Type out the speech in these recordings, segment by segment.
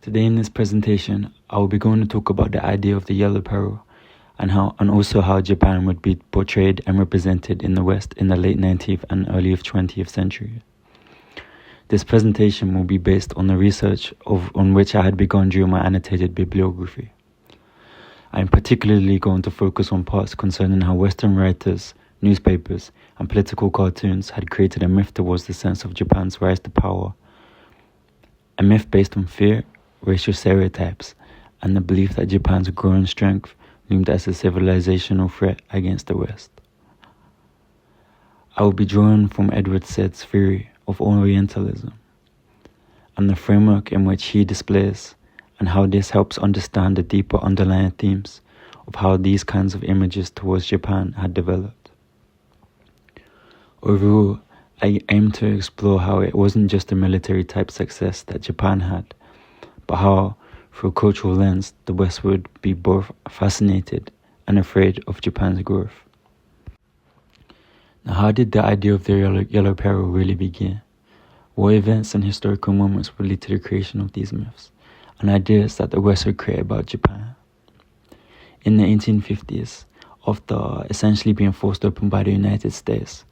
Today in this presentation, I will be going to talk about the idea of the yellow peril and also how Japan would be portrayed and represented in the West in the late 19th and early 20th century. This presentation will be based on the research on which I had begun during my annotated bibliography. I am particularly going to focus on parts concerning how Western writers, newspapers, and political cartoons had created a myth towards the sense of Japan's rise to power, a myth based on fear, racial stereotypes, and the belief that Japan's growing strength loomed as a civilizational threat against the West. I will be drawing from Edward Said's theory of Orientalism and the framework in which he displays and how this helps understand the deeper underlying themes of how these kinds of images towards Japan had developed. Overall, I aim to explore how it wasn't just a military type success that Japan had, but how, through a cultural lens, the West would be both fascinated and afraid of Japan's growth. Now, how did the idea of the yellow peril really begin? What events and historical moments would lead to the creation of these myths and ideas that the West would create about Japan? In the 1850s, after essentially being forced open by the United States,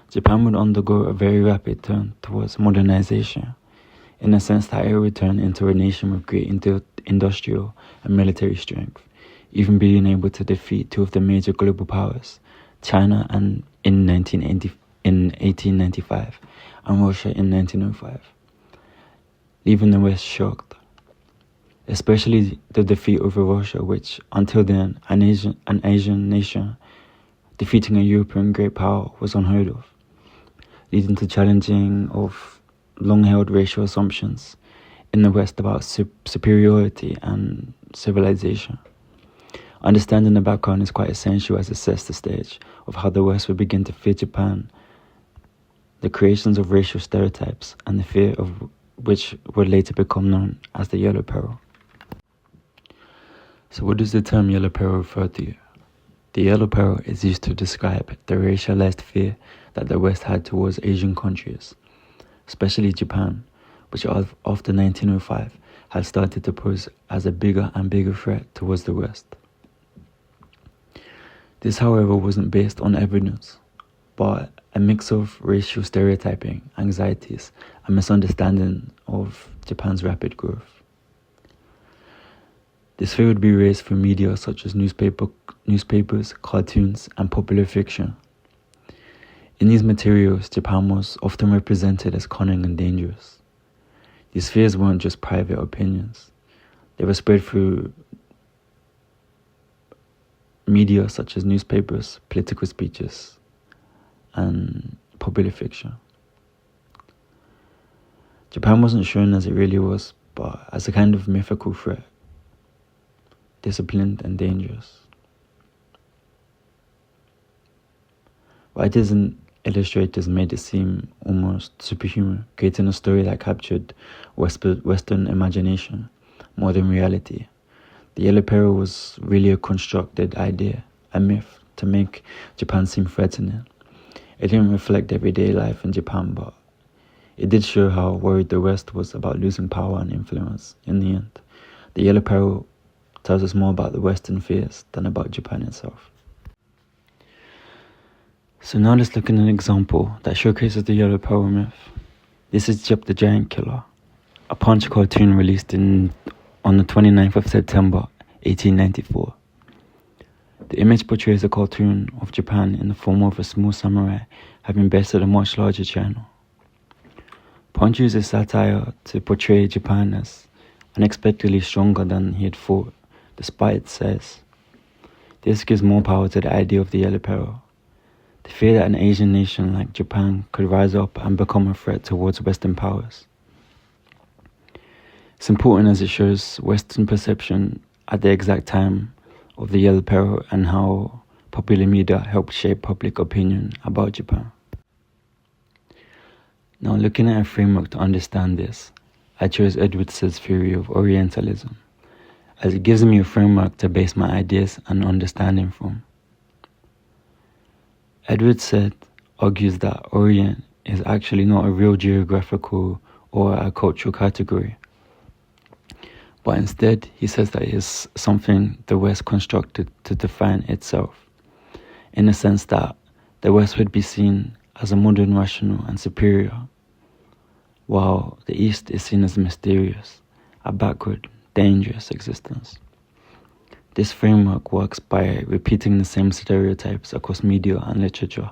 Japan would undergo a very rapid turn towards modernization, in the sense that it would turn into a nation with great industrial and military strength, even being able to defeat two of the major global powers, China in 1895 and Russia in 1905, leaving the West shocked, especially the defeat over Russia, which until then an Asian nation defeating a European great power was unheard of, leading to challenging of long-held racial assumptions in the West about superiority and civilization. Understanding the background is quite essential as it sets the stage of how the West would begin to fear Japan, the creations of racial stereotypes, and the fear of which would later become known as the yellow peril. So what does the term yellow peril refer to? The yellow peril is used to describe the racialized fear that the West had towards Asian countries, especially Japan, which after 1905 had started to pose as a bigger and bigger threat towards the West. This, however, wasn't based on evidence, but a mix of racial stereotyping, anxieties, and misunderstanding of Japan's rapid growth. This fear would be raised through media such as newspapers, cartoons, and popular fiction. In these materials, Japan was often represented as cunning and dangerous. These fears weren't just private opinions. They were spread through media such as newspapers, political speeches, and popular fiction. Japan wasn't shown as it really was, but as a kind of mythical threat, disciplined and dangerous. Writers and illustrators made it seem almost superhuman, creating a story that captured Western imagination more than reality. The yellow peril was really a constructed idea, a myth, to make Japan seem threatening. It didn't reflect everyday life in Japan, but it did show how worried the West was about losing power and influence. In the end, the yellow peril tells us more about the Western fears than about Japan itself. So now let's look at an example that showcases the yellow peril myth. This is Jep the Giant Killer, a Punch cartoon released on the 29th of September 1894. The image portrays a cartoon of Japan in the form of a small samurai having bested a much larger China. Punch uses satire to portray Japan as unexpectedly stronger than he had thought, despite its size. This gives more power to the idea of the yellow peril, the fear that an Asian nation like Japan could rise up and become a threat towards Western powers. It's important as it shows Western perception at the exact time of the yellow peril and how popular media helped shape public opinion about Japan. Now, looking at a framework to understand this, I chose Edward Said's theory of Orientalism, as it gives me a framework to base my ideas and understanding from. Edward Said argues that Orient is actually not a real geographical or a cultural category, but instead he says that it is something the West constructed to define itself, in the sense that the West would be seen as a modern, rational and superior, while the East is seen as mysterious, a backward, dangerous existence. This framework works by repeating the same stereotypes across media and literature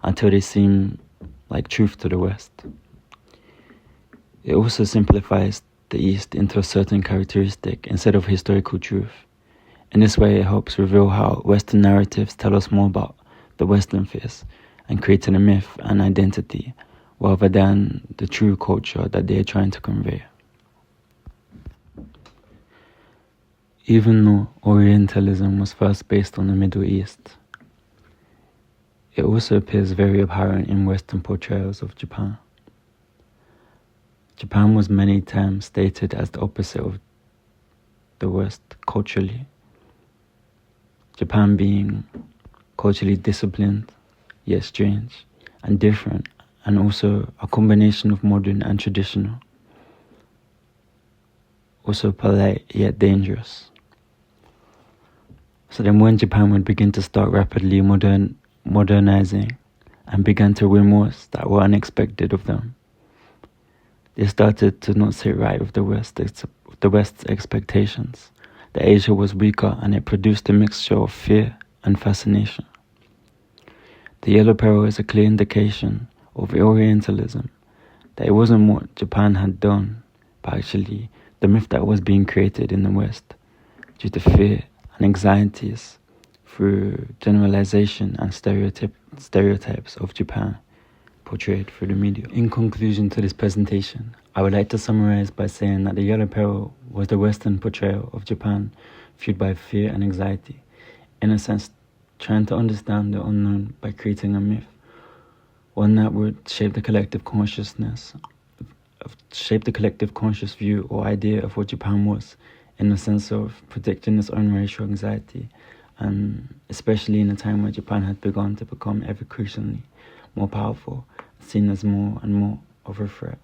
until they seem like truth to the West. It also simplifies the East into a certain characteristic instead of historical truth. In this way, it helps reveal how Western narratives tell us more about the Western face and creating a myth and identity rather than the true culture that they are trying to convey. Even though Orientalism was first based on the Middle East, it also appears very apparent in Western portrayals of Japan. Japan was many times stated as the opposite of the West culturally. Japan being culturally disciplined, yet strange and different, and also a combination of modern and traditional. Also polite, yet dangerous. So then when Japan would begin to start rapidly modernizing and began to win wars that were unexpected of them, they started to not sit right with the West's expectations. That Asia was weaker, and it produced a mixture of fear and fascination. The Yellow Peril is a clear indication of Orientalism, that it wasn't what Japan had done, but actually the myth that was being created in the West due to fear and anxieties through generalization and stereotypes of Japan portrayed through the media. In conclusion to this presentation, I would like to summarize by saying that the Yellow Peril was the Western portrayal of Japan fueled by fear and anxiety, in a sense trying to understand the unknown by creating a myth, one that would shape the collective conscious view or idea of what Japan was, in the sense of predicting its own racial anxiety, and especially in a time where Japan had begun to become ever increasingly more powerful, seen as more and more of a threat.